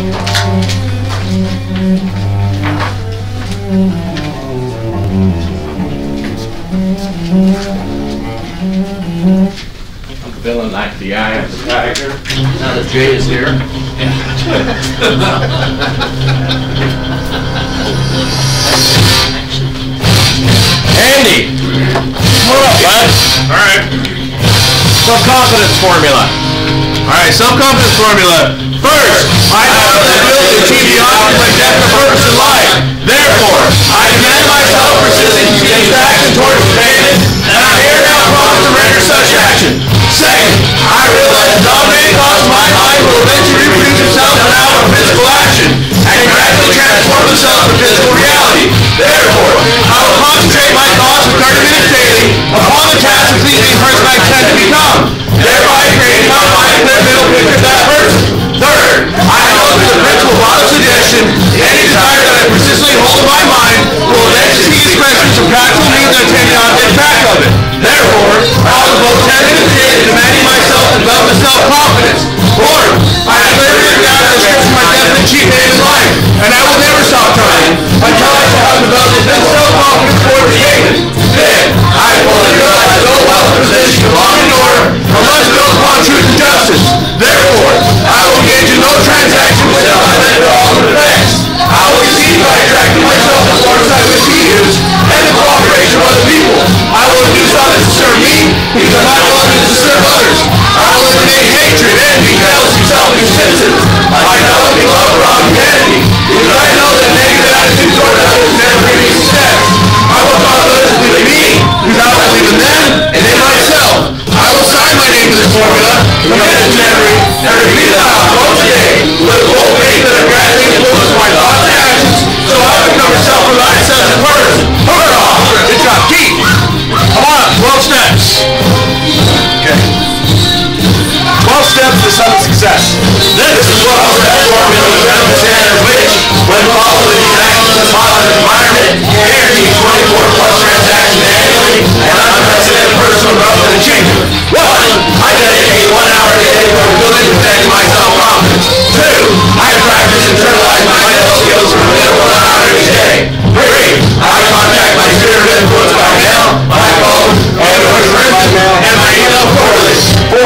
I'm feeling like the eye of the tiger. Now that Jay is here. Andy! What up, bud? Alright. Self-confidence formula. Alright, self-confidence formula. First, I have the ability to achieve the objects I set for purpose in life. Therefore, I demand myself persisting to take action towards attainment, and I hereby promise to render such action. Second, I realize the dominating cause of my mind will eventually reproduce itself in outward physical action, and gradually transform itself into physical reality. Therefore, I will concentrate my thoughts for 30 minutes daily upon the task of pleasing the person I intend to become, thereby creating my mind a clear mental picture of that person. Third, I know that the principle of auto-suggestion, any desire that I persistently hold in my mind, will eventually seek expression from practical means and attain the object back of it. Therefore, I will devote 10 minutes daily to demanding myself to develop a self-confidence. Fourth, I have clearly written down a description of my definite chief aim in life, and I will never stop trying until I shall have developed a self-confidence towards the aim. Fifth, I fully realize no wealth position long in order unless built upon truth and justice. Therefore, I will engage in no transaction without I let it all in effects. I will succeed by attracting myself the force I wish to use and the cooperation of other people. I will do something to serve me because I love it to serve others. I will eliminate hatred, envy, jealousy, selfish citizens. I develop love for humanity because I know that negative attitude toward others never bring me success. I will cause others to believe me because I will believe in them and in myself. I will sign my name to this formula, commit it to memory, and repeat it out once a day with a full faith that I gradually influence my thoughts and actions so I become a self-reliant sense of purpose. Hurrah! Good job, Keith! Come on, 12 steps. Okay. 12 steps to some success. This is 12-step formula with a standard which, when followed with these actions in a positive environment, guarantees 24 plus transactions annually and unprecedented personal growth and achievement. 1. I dedicate 1 hour a day to ability to protect my self-confidence. 2. I practice and internalize my mental skills for a minimum 1 hour each day. 3. I contact my sphere of influence by mail, by phone, and my email quarterly. 4.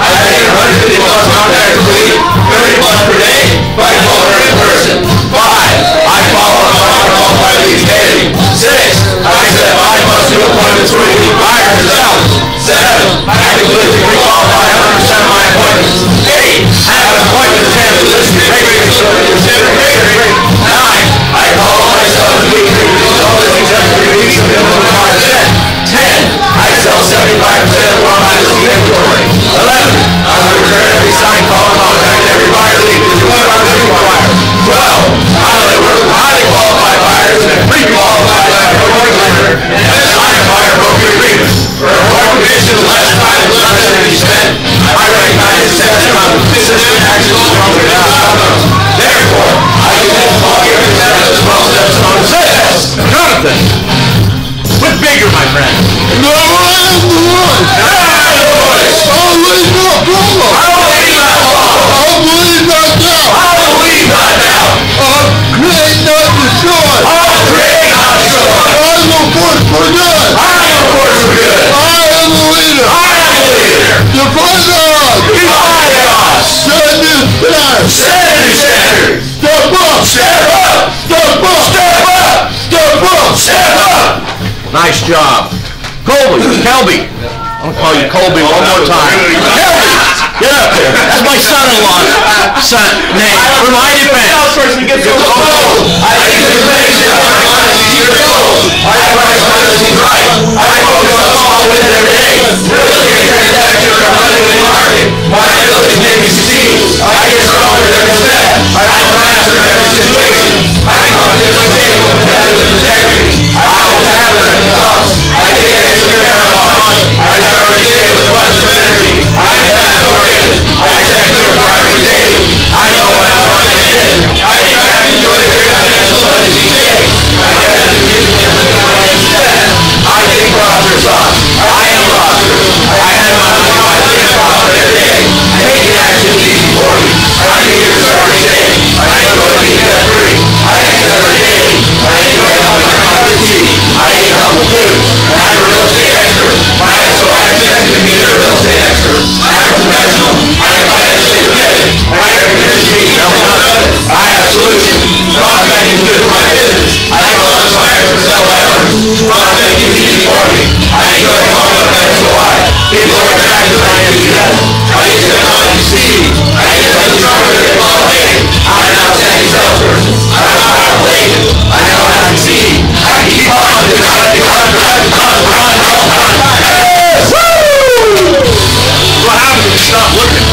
I make 150 plus contacts per week, 30 plus per day, by phone or in person. 5. I follow up on all 5 weeks daily. 6. I set 5 plus 2 appointments for weekly buyers and sellers. 7. I actively pre-qualify 100% of my appointments. 8. I have an appointment attended with this regularly so that consider catering. 9. I call myself as weekly because all this except 3 weeks of inventory set. 10. I sell 75% of all my listing inventory. 11. I will return every signed call and contact every buyer leading to 200 buyer. 12. I only work with highly qualified buyers and pre-qualified buyer and sign a buyer broker agreement. For a more commission, less time and less energy spent, I recognize success comes with consistent actions stronger than outcomes. Therefore, I commit to all your success as well as on success. Jonathan! Quit bigger, my friend. No, I am the one. I'll leave not problem. I'll leave not long. I'll leave not doubt. I'll leave not doubt. I'll create not destroy. I'll create not destroy. I will force for good. I will force for good. I am the leader. I am the leader. Defy the odds. Defy the odds. Set new standard. Set new standard. Step up. Step up. Step up. Step up. Step up. Step up. Nice job. Kelby. I'm going to call you Colby one more time. Kelby! Get up there. That's my son-in-law's name. For my defense. I think the information I want is years old. I price honesty right. I focus on small wins every day. Really a transaction or running in the market. My ability to make me succeed. I get stronger every step. I master every situation. I confidence my table with competitive integrity. I always have it in the thoughts. I take extra care of my money. I start every day with a bunch of energy. I am task-oriented. I check clear priority daily. I know what I'm running in. I enjoy the great financial money each day. I get it to give me a little bit instead. I take prosperous thoughts. I am prosperous. I have my life. I live prosperous every day. Taking action is easy for me. I need your Fun making music for me. I enjoy calling up that's why. People are attracted by enthusiasm. I used to know you see. I guess I'm stronger than all day. I'm an outstanding salesperson. I know how to play it. I know how to see. I can keep on because I can run. What happens if you stop looking?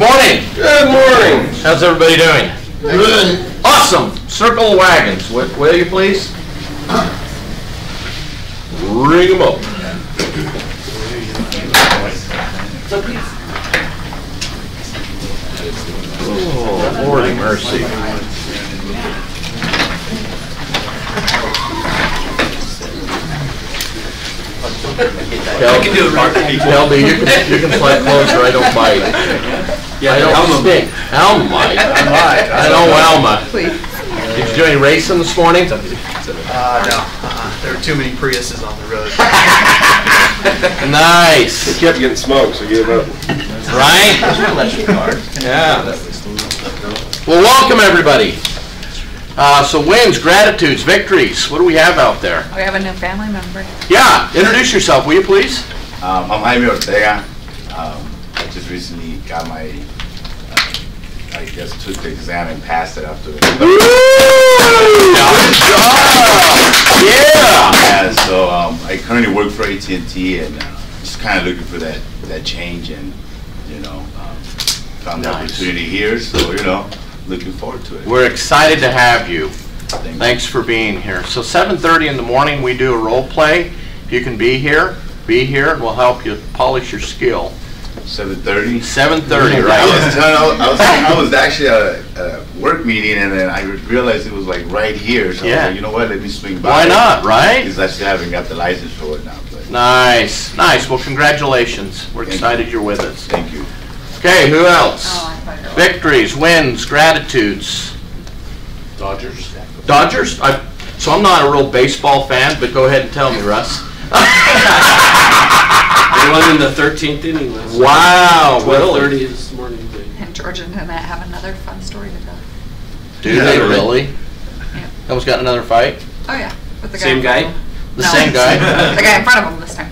Morning. Good morning. How's everybody doing? Good. Awesome. Circle of wagons. Will you please? Ring them up. Oh, Lordy mercy. Kelby, you can slide closer. I don't bite. Yeah, I don't stink. Alma might. I know Alma. Please. Did you do any racing this morning? No. There were too many Priuses on the road. Nice. He kept getting smoked, so gave up. Right? Yeah. Well, welcome everybody. So wins, gratitudes, victories. What do we have out there? We have a new family member. Yeah. Introduce yourself, will you please? I'm Jaime Ortega. I just recently got my, I guess, took the exam and passed it after. Good job! Yeah! So I currently work for AT&T and just kind of looking for that change and, found the opportunity here. So, looking forward to it. We're excited to have you. Thanks for being here. So 7:30 in the morning we do a role play. If you can be here and we'll help you polish your skill. 7:30? 7:30, right? I was actually at a work meeting and then I realized it was like right here. So I was like, you know what, let me swing by. Why not, right? Because I still haven't got the license for it now. But Nice. Well, congratulations. We're excited you're with us. thank you. Okay, who else? Oh, I thought you were- Victories, wins, gratitudes. Dodgers. Dodgers? So I'm not a real baseball fan, but go ahead and tell me, Russ. They won in the 13th inning last night. Wow, really? 12:30 this morning. And George and Annette have another fun story to tell. Do they really? Yeah. Almost got another fight? Oh yeah, with the guy. Same in guy? front of him. The No. same guy? The guy in front of him this time.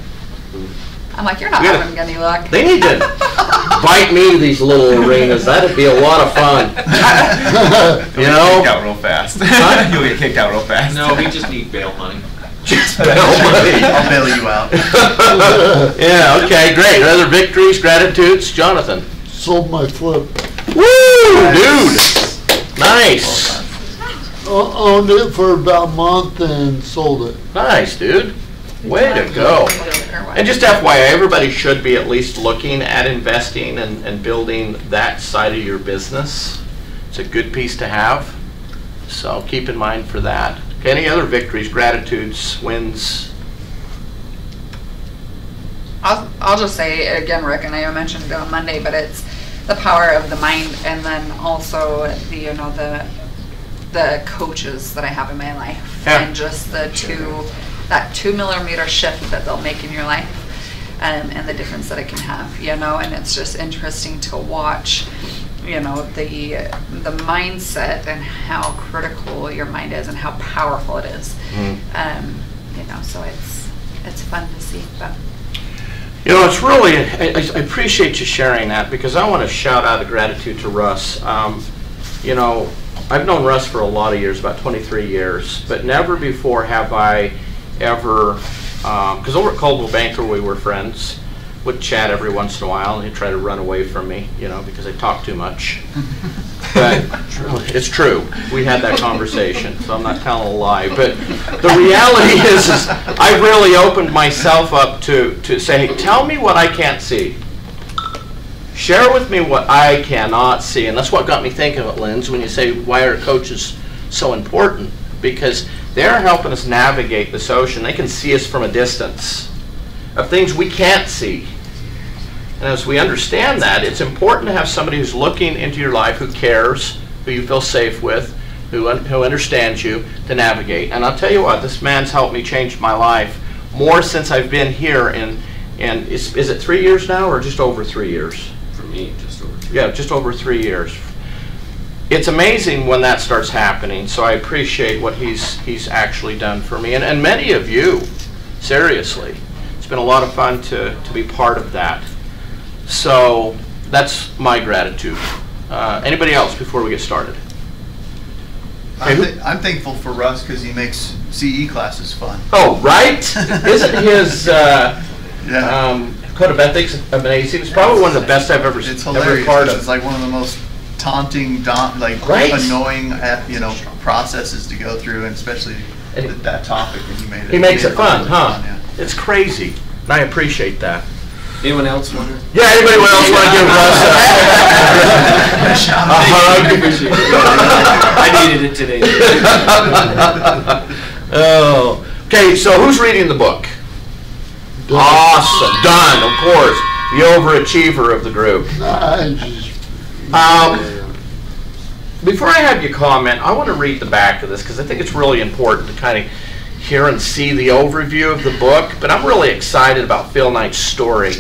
I'm like, you're not We gotta- having any luck. They need to invite me to these little arenas. That'd be a lot of fun. You know? out real fast. Huh? You'll get kicked out real fast. No, we just need bail money. Just bail money. I'll bail you out. Yeah, okay, great. Other victories, gratitudes? Jonathan? Sold my flip. Woo, dude. Nice. Owned it for about a month and sold it. Nice, dude. Way to go. And just FYI, everybody should be at least looking at investing and building that side of your business. It's a good piece to have. So keep in mind for that. Okay, any other victories, gratitudes, wins? I'll just say again, Rick, and I mentioned it on Monday, but it's the power of the mind, and then also the coaches that I have in my life, Yeah. and just that 2mm shift that they'll make in your life, and the difference that it can have, and it's just interesting to watch, the mindset and how critical your mind is and how powerful it is. So it's fun to see. But It's really, I appreciate you sharing that because I want to shout out a gratitude to Russ. I've known Russ for a lot of years, about 23 years, but never before have I ever, because over at Coldwell Banker we were friends, would chat every once in a while and he'd try to run away from me, because I talk too much. But it's true. We had that conversation, so I'm not telling a lie. But the reality is I really opened myself up to say, hey, tell me what I can't see. Share with me what I cannot see. And that's what got me thinking of it, Linz, when you say, why are coaches so important? Because they're helping us navigate this ocean. They can see us from a distance of things we can't see. And as we understand that, it's important to have somebody who's looking into your life, who cares, who you feel safe with, who understands you, to navigate. And I'll tell you what, this man's helped me change my life more since I've been here. And is it 3 years now or just over 3 years? For me, just over 2. Yeah, just over 3 years. It's amazing when that starts happening, so I appreciate what he's actually done for me. And many of you, seriously. It's been a lot of fun to be part of that. So that's my gratitude. Anybody else before we get started? I'm thankful for Russ because he makes CE classes fun. Oh, right? Isn't his Code of Ethics amazing. It's probably one of the best I've ever It's ever hilarious. part It's of. like one of the most taunting, Right. annoying, processes to go through, and especially And that topic. And he makes it fun, huh? Yeah. It's crazy. And I appreciate that. Anyone else want to? Yeah, anybody else want to give us a hug? I needed it today. Oh, okay, so who's reading the book? Awesome, done, of course, the overachiever of the group. I just. Before I have you comment, I want to read the back of this because I think it's really important to kind of hear and see the overview of the book, but I'm really excited about Phil Knight's story,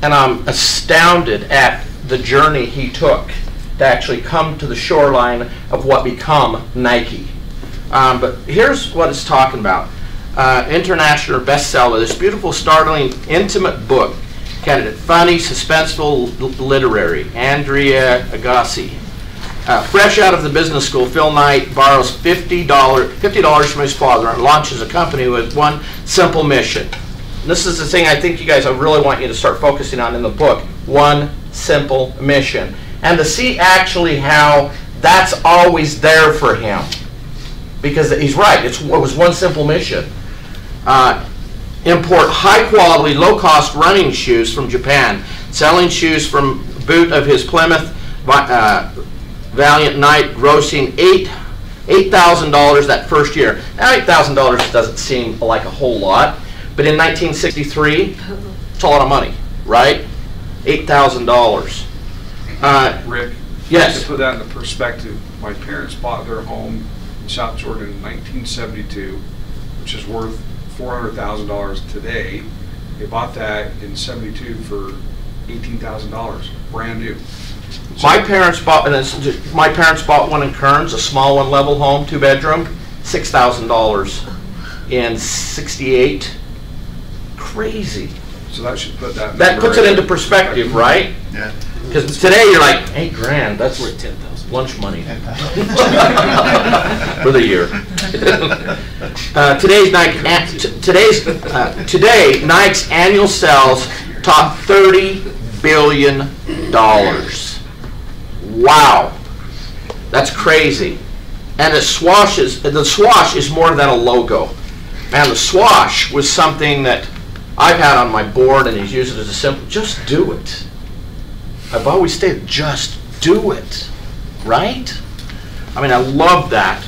and I'm astounded at the journey he took to actually come to the shoreline of what become Nike. But here's what it's talking about. International bestseller, this beautiful, startling, intimate book, candidate, funny, suspenseful, literary, Andrea Agassi. Fresh out of the business school, Phil Knight borrows $50 from his father and launches a company with one simple mission. And this is the thing I think you guys, I really want you to start focusing on in the book. One simple mission. And to see actually how that's always there for him. Because he's right, it was one simple mission. Import high-quality, low-cost running shoes from Japan, selling shoes from boot of his Plymouth Valiant Knight, grossing $8,000 that first year. Now, $8,000 doesn't seem like a whole lot, but in 1963, it's a lot of money, right? $8,000. Rick? Yes. To put that into perspective, my parents bought their home in South Jordan in 1972, which is worth $400,000 today. They bought that in '72 for $18,000, brand new. My parents bought one in Kearns, a small one-level home, 2-bedroom, $6,000 in '68. Crazy. So that should put that. That puts it into perspective, right? Yeah. Because today you're like, $8,000. That's Worth 10,000. lunch money for the year. Today Nike's annual sales top $30 billion. Wow, that's crazy. And the swoosh is more than a logo. Man, the swoosh was something that I've had on my board, and he's used it as a simple, just do it. I've always stated, just do it, right? I mean, I love that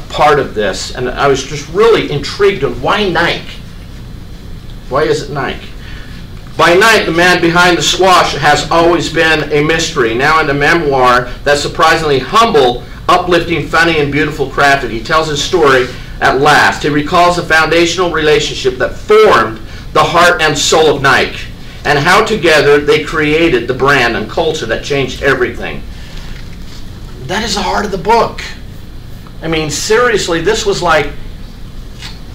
part of this, and I was just really intrigued on why Nike? Why is it Nike? By night, the man behind the swoosh has always been a mystery. Now in the memoir that's surprisingly humble, uplifting, funny, and beautiful crafted, he tells his story at last. He recalls the foundational relationship that formed the heart and soul of Nike, and how together they created the brand and culture that changed everything. That is the heart of the book. I mean, seriously, this was like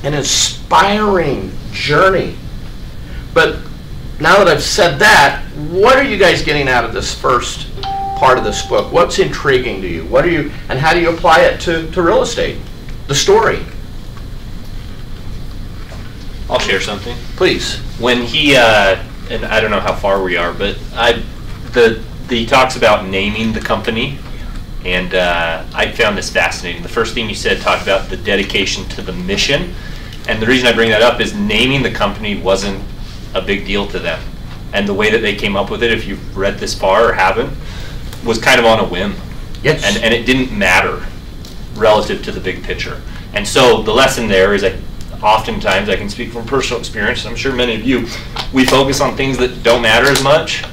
an inspiring journey. But now that I've said that, what are you guys getting out of this first part of this book? What's intriguing to you? What are you, and how do you apply it to real estate? The story. I'll share something. Please. When he, and I don't know how far we are, but he talks about naming the company, and I found this fascinating. The first thing you said talked about the dedication to the mission, and the reason I bring that up is naming the company wasn't a big deal to them, and the way that they came up with it, if you've read this far or haven't, was kind of on a whim. Yes. And it didn't matter relative to the big picture. And so the lesson there is that oftentimes, I can speak from personal experience, and I'm sure many of you, we focus on things that don't matter as much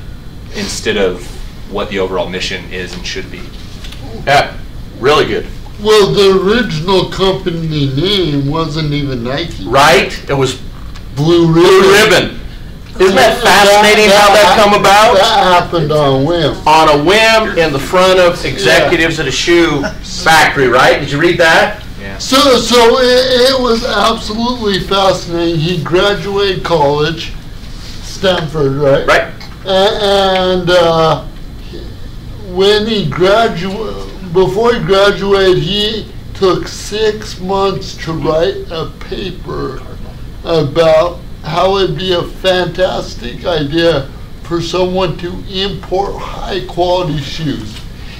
instead of what the overall mission is and should be. Yeah, really good. Well, the original company name wasn't even Nike. Right? It was Blue Blue Ribbon. Isn't that fascinating how that come about? That happened on a whim. On a whim in the front of executives at a shoe factory, right? Did you read that? Yeah. So it was absolutely fascinating. He graduated college, Stanford, right? Right. And when he before he graduated, he took 6 months to write a paper about how it'd be a fantastic idea for someone to import high quality shoes.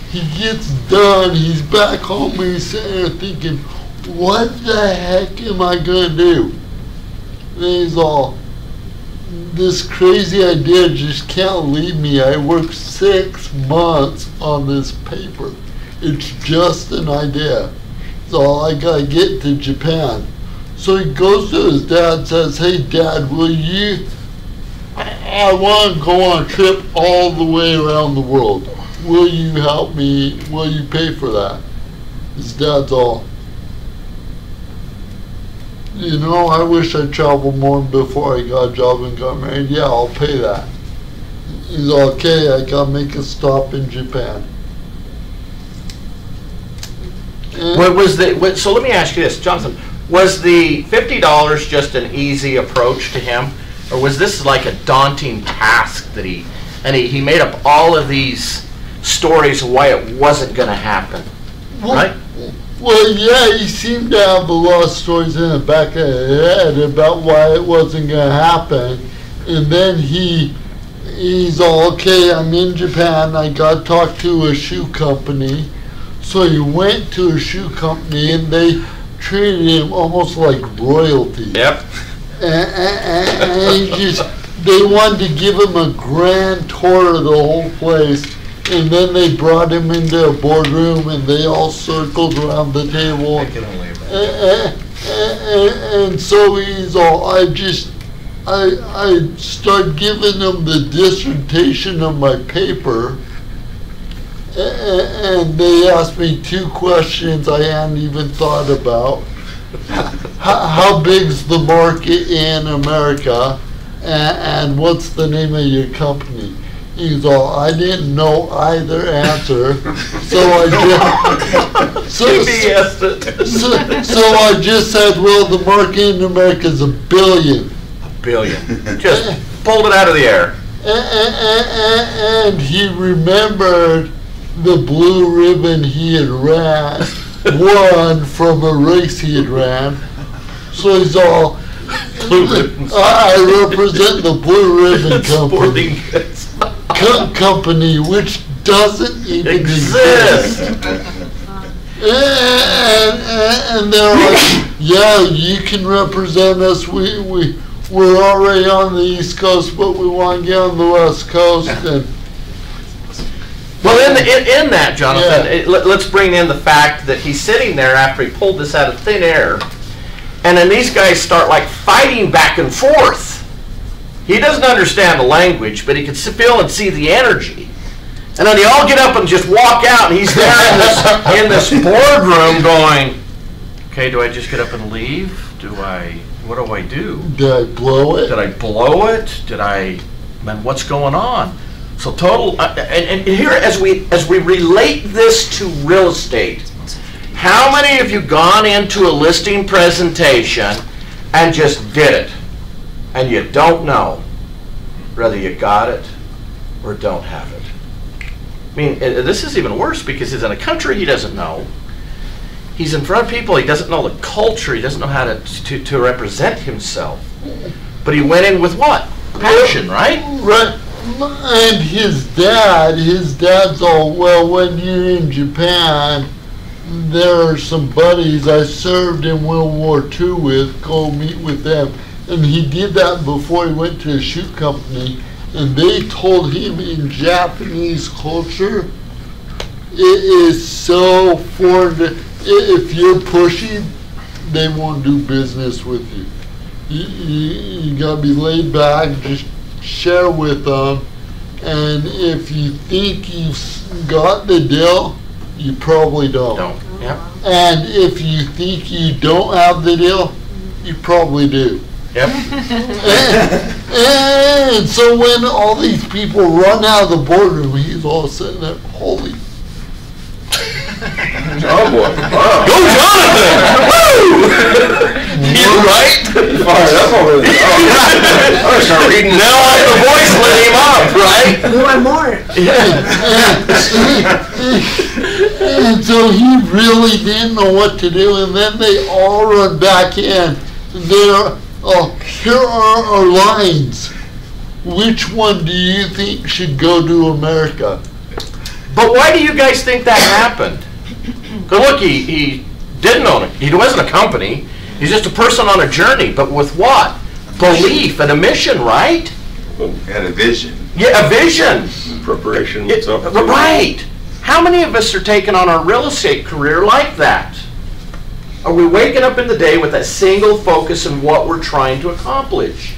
He gets done, he's back home, and he's sitting there thinking, what the heck am I gonna do? And he's all, this crazy idea just can't leave me. I worked 6 months on this paper. It's just an idea. So I gotta get to Japan. So he goes to his dad and says, hey Dad, will you, I want to go on a trip all the way around the world. Will you help me? Will you pay for that? His dad's all, you know, I wish I traveled more before I got a job and got married. Yeah, I'll pay that. He's all, okay, I gotta make a stop in Japan. So let me ask you this, Jonathan, was the $50 just an easy approach to him? Or was this like a daunting task that he made up all of these stories of why it wasn't going to happen, right? Well, yeah, he seemed to have a lot of stories in the back of his head about why it wasn't going to happen. And then he's all, okay, I'm in Japan, I got to talk to a shoe company. So he went to a shoe company and they treated him almost like royalty. Yep. And they wanted to give him a grand tour of the whole place, and then they brought him into a boardroom and they all circled around the table. I can only imagine. And so he's all, I start giving them the dissertation of my paper, and they asked me 2 questions I hadn't even thought about. How big's the market in America, and what's the name of your company? He's all, I didn't know either answer, so I just said, well, the market in America is $1 billion. $1 billion. Just pulled it out of the air. And he remembered the blue ribbon he had won from a race he had ran. So he's all, I represent the Blue Ribbon company, which doesn't even exist. And they're like, yeah, you can represent us. We're already on the East Coast, but we want to get on the West Coast. And well, in that, Jonathan, let's bring in the fact that he's sitting there after he pulled this out of thin air, and then these guys start like fighting back and forth. He doesn't understand the language, but he can feel and see the energy. And then they all get up and just walk out, and he's there in this boardroom going, okay, do I just get up and leave? What do I do? Did I blow it? Did I blow it? Man, what's going on? So total, and here as we relate this to real estate, how many of you gone into a listing presentation and just did it, and you don't know whether you got it or don't have it? I mean, this is even worse because he's in a country he doesn't know. He's in front of people, he doesn't know the culture, he doesn't know how to represent himself. But he went in with what? Passion, right? Right. And his dad's all, well, when you're in Japan, there are some buddies I served in World War II with, go meet with them. And he did that before he went to a shoe company. And they told him in Japanese culture, it is so foreign. If you're pushy, they won't do business with you. You gotta be laid back, just share with them, and if you think you've got the deal, you probably don't. Yep. And if you think you don't have the deal, you probably do. Yep. And so when all these people run out of the boardroom, he's all sitting there, holy. Oh boy. Wow. Go Jonathan! Woo! You're right. Fired up over there. I'm gonna start reading. Now the voice let him up, right? We want more. And so he really didn't know what to do, and then they all run back in. Here are our lines. Which one do you think should go to America? But why do you guys think that happened? Because look, he didn't own it. He wasn't a company. He's just a person on a journey. But with what? Belief and a mission, right? Had a vision. Yeah, a vision. Preparation. Right. How many of us are taking on our real estate career like that? Are we waking up in the day with a single focus on what we're trying to accomplish?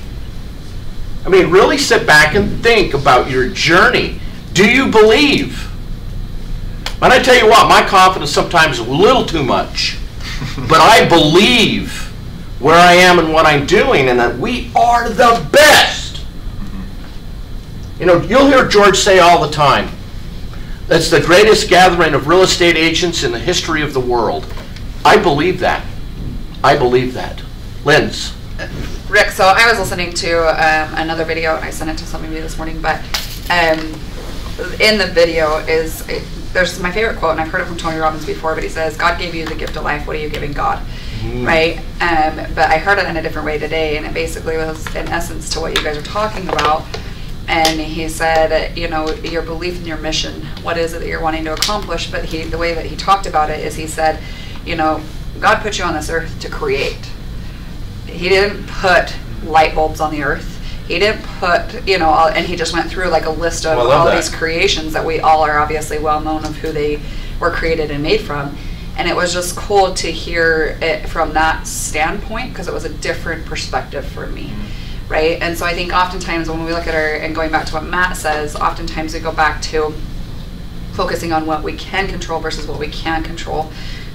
I mean, really sit back and think about your journey. Do you believe? And I tell you what, my confidence sometimes is a little too much. But I believe where I am and what I'm doing, and that we are the best. You know, you'll hear George say all the time, that's the greatest gathering of real estate agents in the history of the world. I believe that. I believe that. Linz. Rick, so I was listening to another video, and I sent it to some of you this morning, but in the video there's my favorite quote, and I've heard it from Tony Robbins before, but he says, God gave you the gift of life, what are you giving God? Right? But I heard it in a different way today, and it basically was in essence to what you guys are talking about. And he said, you know, your belief in your mission, what is it that you're wanting to accomplish? But the way that he talked about it is he said, you know, God put you on this earth to create. He didn't put light bulbs on the earth. He didn't put, you know, and he just went through like a list of all these creations that we all are obviously well known of who they were created and made from. And it was just cool to hear it from that standpoint, because it was a different perspective for me, right? And so I think oftentimes when we look at and going back to what Matt says, oftentimes we go back to focusing on what we can control versus what we can't control.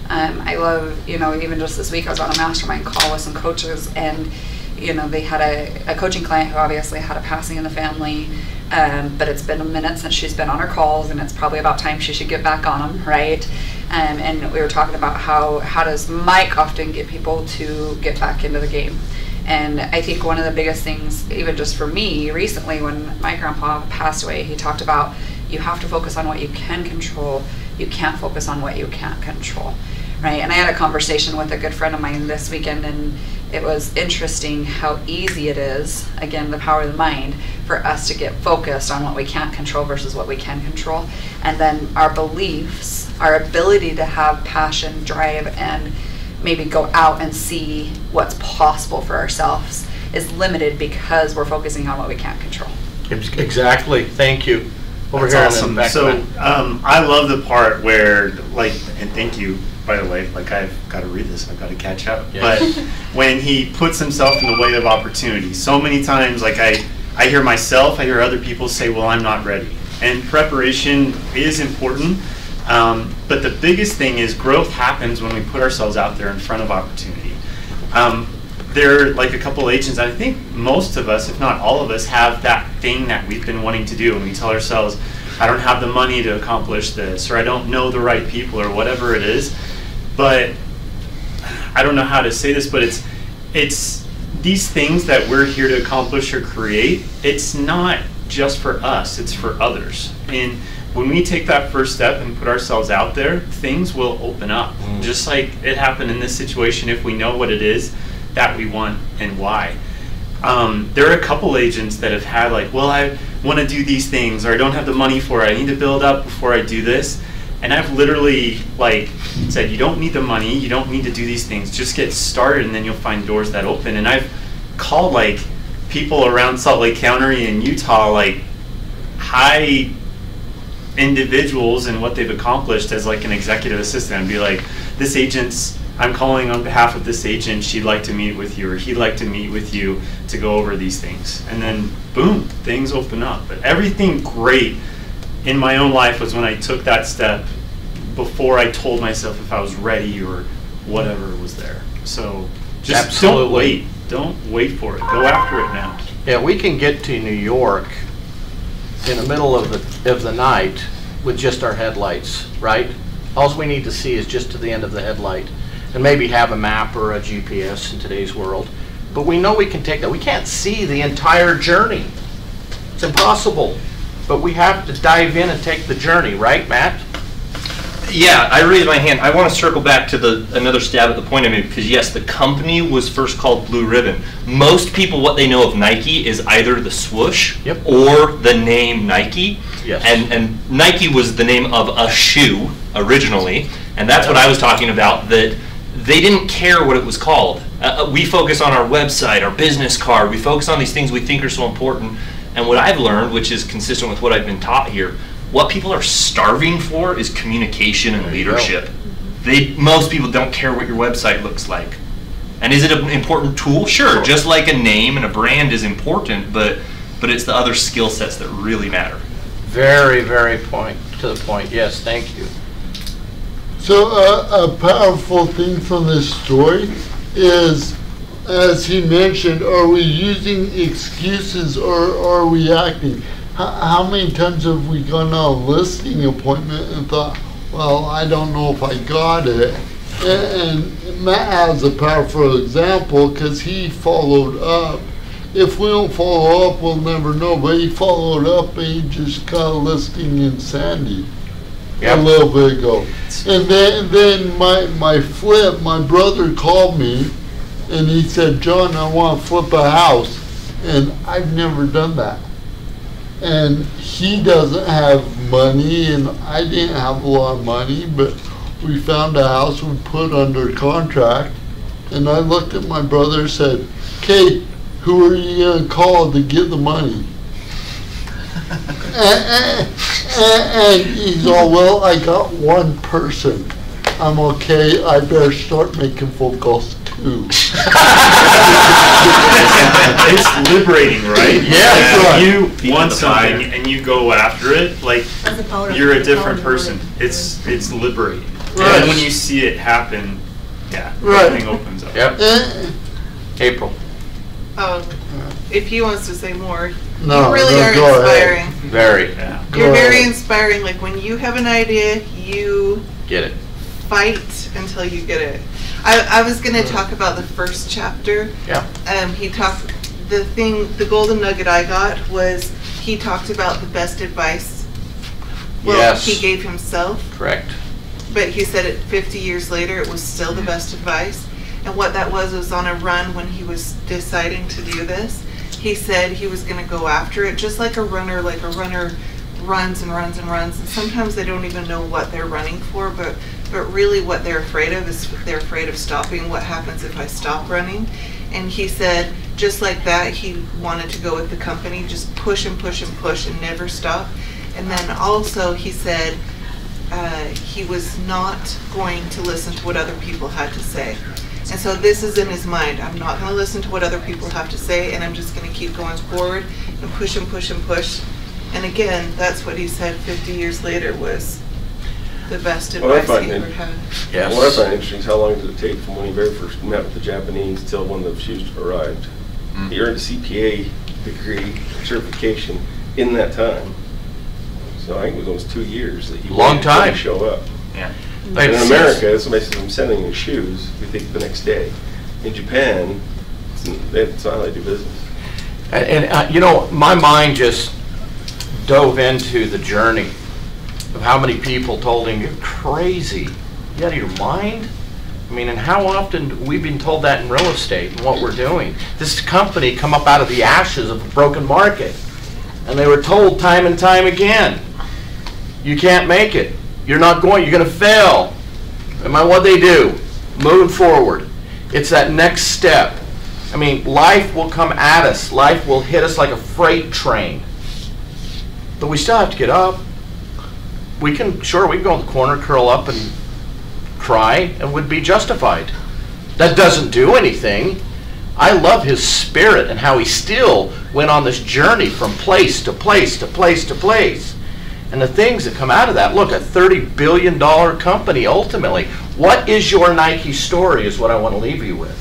I love, you know, even just this week I was on a mastermind call with some coaches, and you know, they had a coaching client who obviously had a passing in the family, but it's been a minute since she's been on her calls, and it's probably about time she should get back on them, right? And we were talking about how does Mike often get people to get back into the game. And I think one of the biggest things, even just for me recently, when my grandpa passed away, he talked about you have to focus on what you can control. You can't focus on what you can't control, right? And I had a conversation with a good friend of mine this weekend, and it was interesting how easy it is, again, the power of the mind, for us to get focused on what we can't control versus what we can control. And then our beliefs, our ability to have passion, drive, and maybe go out and see what's possible for ourselves is limited because we're focusing on what we can't control. Exactly. Thank you. Over here. Awesome. So I love the part where, like, and thank you, by the way, like I've got to read this, I've got to catch up. But when he puts himself in the way of opportunity, so many times, like I hear myself, I hear other people say, well, I'm not ready. And preparation is important, but the biggest thing is growth happens when we put ourselves out there in front of opportunity. There are like a couple agents, I think most of us, if not all of us, have that thing that we've been wanting to do, and we tell ourselves, I don't have the money to accomplish this, or I don't know the right people, or whatever it is. But I don't know how to say this, but it's these things that we're here to accomplish or create, it's not just for us, it's for others. And when we take that first step and put ourselves out there, things will open up. Just like it happened in this situation, if we know what it is that we want and why. There are a couple agents that have had like, well, I want to do these things, or I don't have the money for it, I need to build up before I do this. And I've literally like said, you don't need the money, you don't need to do these things, just get started and then you'll find doors that open. And I've called like people around Salt Lake County and Utah, like high individuals and what they've accomplished as like an executive assistant, and be like, this agent's, I'm calling on behalf of this agent, she'd like to meet with you, or he'd like to meet with you to go over these things. And then boom, things open up. But everything great in my own life was when I took that step before I told myself if I was ready or whatever was there. So just don't wait. Don't wait for it. Go after it now. Yeah, we can get to New York in the middle of the night with just our headlights, right? All we need to see is just to the end of the headlight, and maybe have a map or a GPS in today's world. But we know we can take that. We can't see the entire journey. It's impossible. But we have to dive in and take the journey, right, Matt? Yeah, I raised my hand. I want to circle back to another stab at the point I made, because yes, the company was first called Blue Ribbon. Most people, what they know of Nike is either the swoosh or the name Nike. Yes. And Nike was the name of a shoe originally, and that's what I was talking about, that they didn't care what it was called. We focus on our website, our business card, we focus on these things we think are so important, and what I've learned, which is consistent with what I've been taught here, what people are starving for is communication and leadership. Most people don't care what your website looks like. And is it an important tool? Sure, just like a name and a brand is important, but it's the other skill sets that really matter. Very, very to the point. Yes, thank you. So a powerful thing from this story is, as he mentioned, are we using excuses or are we acting? How many times have we gone on a listing appointment and thought, well, I don't know if I got it? And Matt has a powerful example because he followed up. If we don't follow up, we'll never know. But he followed up and he just got a listing in Sandy a little bit ago. And then my brother called me and he said, John, I want to flip a house. And I've never done that. And he doesn't have money, and I didn't have a lot of money, but we found a house we put under contract. And I looked at my brother and said, okay, who are you going to call to get the money? and he's all, well, I got one person. I'm okay, I better start making phone calls too. It's liberating, right? Yeah. If you want something and you go after it, like, you're a different person. It's liberating. Right. And when you see it happen, right, everything opens up. April. If he wants to say more, no, you really are inspiring. Very. You're very inspiring. Like when you have an idea, you get it. Fight until you get it. I was going to talk about the first chapter. Yeah. He talked. The golden nugget I got was he talked about the best advice. Well, yes. He gave himself. Correct. But he said it 50 years later, it was still the best advice. And what that was on a run when he was deciding to do this. He said he was going to go after it, just like a runner runs and runs and runs. And sometimes they don't even know what they're running for, but really what they're afraid of is they're afraid of stopping. What happens if I stop running? And he said, just like that, he wanted to go with the company, just push and push and push and never stop. And then also he said he was not going to listen to what other people had to say. And so this is in his mind. I'm not going to listen to what other people have to say, and I'm just going to keep going forward and push and push and push. And again, that's what he said 50 years later was the best advice he ever had. Yes. What I find interesting is how long did it take from when he very first met with the Japanese till when the shoes arrived. He earned a CPA degree certification in that time. So I think it was almost 2 years that he long time to show up. Yeah. And in America, somebody says I'm sending you shoes, we think the next day. In Japan, it's not how they do business. And you know, my mind just dove into the journey of how many people told him, you're crazy, you out of your mind? I mean, and how often we've been told that in real estate and what we're doing. This company come up out of the ashes of a broken market. And they were told time and time again, you can't make it. You're not going, you're going to fail. And what they do? Moving forward. It's that next step. I mean, life will come at us. Life will hit us like a freight train. But we still have to get up. We can go in the corner, curl up, and cry, and would be justified. That doesn't do anything. I love his spirit and how he still went on this journey from place to place to place to place. And the things that come out of that, look, a $30 billion company ultimately. What is your Nike story is what I want to leave you with.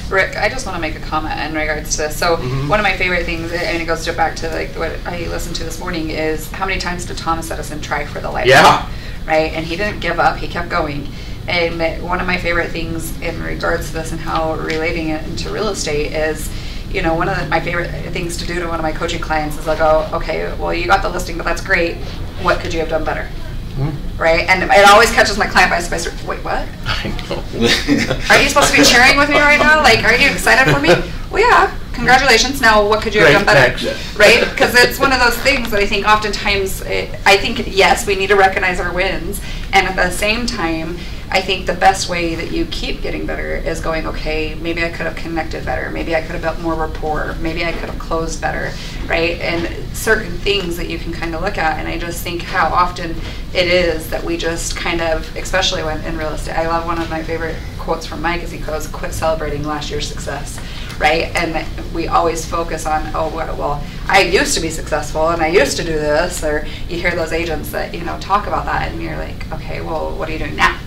Rick, I just want to make a comment in regards to this. So one of my favorite things, and it goes back to like what I listened to this morning, is how many times did Thomas Edison try for the light? Yeah. Right? And he didn't give up. He kept going. And one of my favorite things in regards to this and how relating it into real estate is, you know, one of my favorite things to do to one of my coaching clients is like, oh, okay, well, you got the listing, but that's great. What could you have done better? right? And it always catches my client by surprise. Wait, what? I know. Are you supposed to be cheering with me right now? Like, are you excited for me? Well, yeah. Congratulations. Now, what could you have done better? Next. Right? Because it's one of those things that I think oftentimes, I think, yes, we need to recognize our wins. And at the same time, I think the best way that you keep getting better is going, okay, maybe I could have connected better. Maybe I could have built more rapport. Maybe I could have closed better, right? And certain things that you can kind of look at. And I just think how often it is that we just kind of, especially when in real estate, I love one of my favorite quotes from Mike, as he goes, quit celebrating last year's success, right? And we always focus on, oh, well, I used to be successful and I used to do this, or you hear those agents that, you know, talk about that and you're like, okay, well, what are you doing now?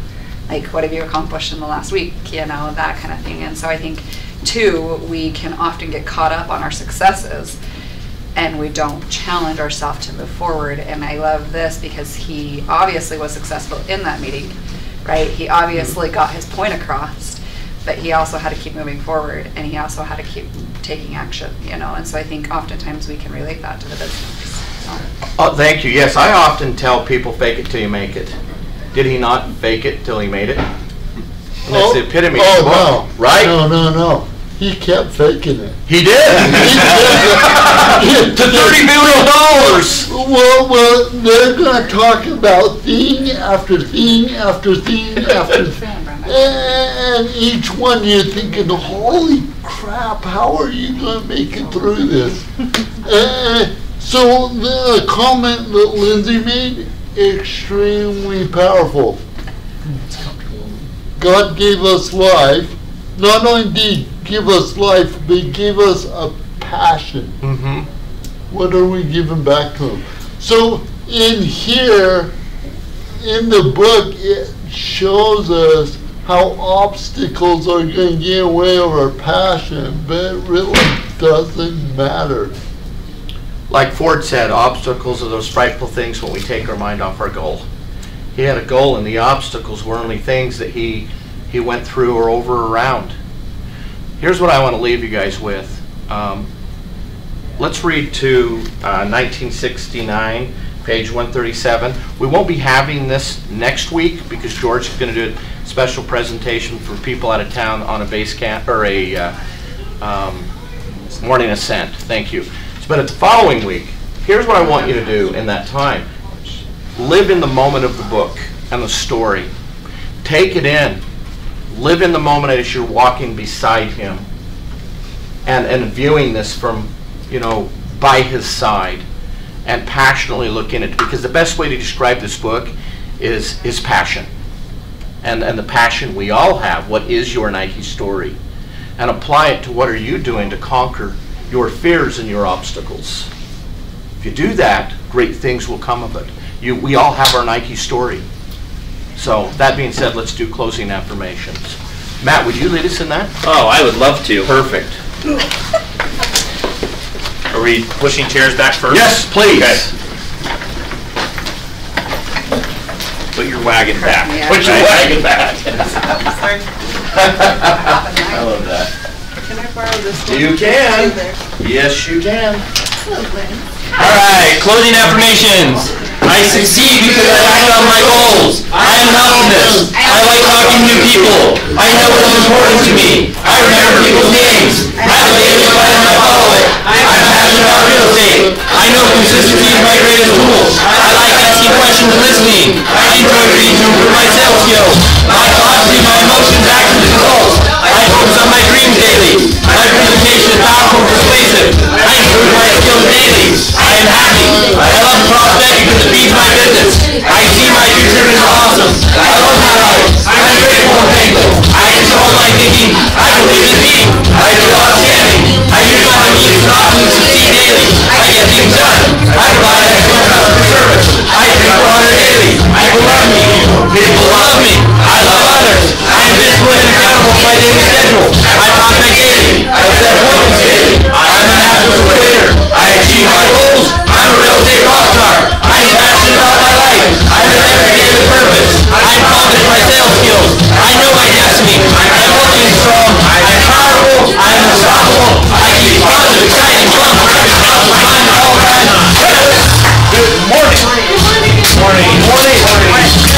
Like, what have you accomplished in the last week? You know, that kind of thing. And so I think, too, we can often get caught up on our successes and we don't challenge ourselves to move forward. And I love this because he obviously was successful in that meeting, right? He obviously got his point across, but he also had to keep moving forward and he also had to keep taking action, you know? And so I think oftentimes we can relate that to the business. So. Oh, thank you. Yes, I often tell people, fake it till you make it. Did he not fake it till he made it? And that's the epitome of the book, no. right? No. He kept faking it. He did. To $30 million. Well, they're going to talk about thing after thing after thing after thing. And each one you're thinking, holy crap, how are you going to make it through this? So the comment that Lindsay made, extremely powerful. God gave us life. Not only did He give us life, but He gave us a passion. Mm-hmm. What are we giving back to Him? So in here, in the book, it shows us how obstacles are going to get in the way of our passion, but it really doesn't matter. Like Ford said, obstacles are those frightful things when we take our mind off our goal. He had a goal, and the obstacles were only things that he went through or over or around. Here's what I want to leave you guys with. Let's read to 1969, page 137. We won't be having this next week because George is going to do a special presentation for people out of town on a base camp or a morning ascent. Thank you. But at the following week, here's what I want you to do in that time. Live in the moment of the book and the story. Take it in. Live in the moment as you're walking beside him and viewing this from, you know, by his side and passionately look in it. Because the best way to describe this book is passion. And the passion we all have. What is your Nike story? And apply it to what are you doing to conquer your fears and your obstacles. If you do that, great things will come of it. We all have our Nike story. So that being said, let's do closing affirmations. Matt, would you lead us in that? Oh, I would love to. Perfect. Are we pushing chairs back first? Yes, please. Okay. Put your wagon back. Yeah. Put your wagon back. Sorry. I love that. Can I borrow this one? You can. Yes, you can. All right, closing affirmations. I succeed because I act on my goals. I am an optimist. I like talking to new people. I know what is important to me. I remember people's names. I have a daily plan and I follow it. I'm passionate about real estate. I know consistency is my greatest tool. I like asking questions and listening. I enjoy reading to improve my sales skills. My thoughts lead my emotions, actions, and goals. I focus on my dreams daily. My presentation is powerful and persuasive. I improve my skills daily. I am happy. I love prospecting because it feeds my business. I see my future is awesome. I love my life. I'm grateful and thankful. I control my thinking. I believe in me. I do outstanding. I use my means to often succeed daily. I get things done. I provide excellent customer service. I drink water daily. People love me. People love me. I love others. I am disciplined and accountable for my daily schedule. I prospect daily. I set appointments daily. I'm an absolute winner. I achieve my goals. I'm a real estate rock star. I'm passionate about my life. I live every day with purpose. I'm confident in my sales skills. I know my destiny. I'm healthy and strong. I'm powerful. I'm unstoppable. I keep positive, exciting, fun, all the time. Good morning. Morning. Morning. Morning.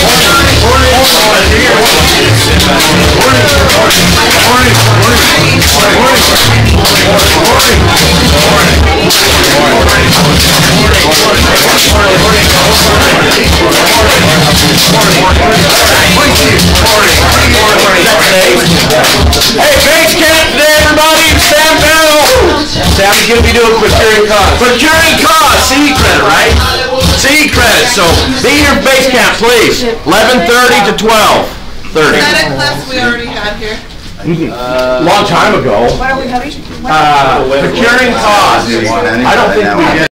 Hey, base camp today, everybody. Sam Bell. Sam's going to be doing procuring costs. Procuring costs, CE credit, right? CE credit. So be here base camp, please. 11:30 to 12:30. Is that a class we already had here? Long time ago. What are we having? Procuring costs. I don't think we did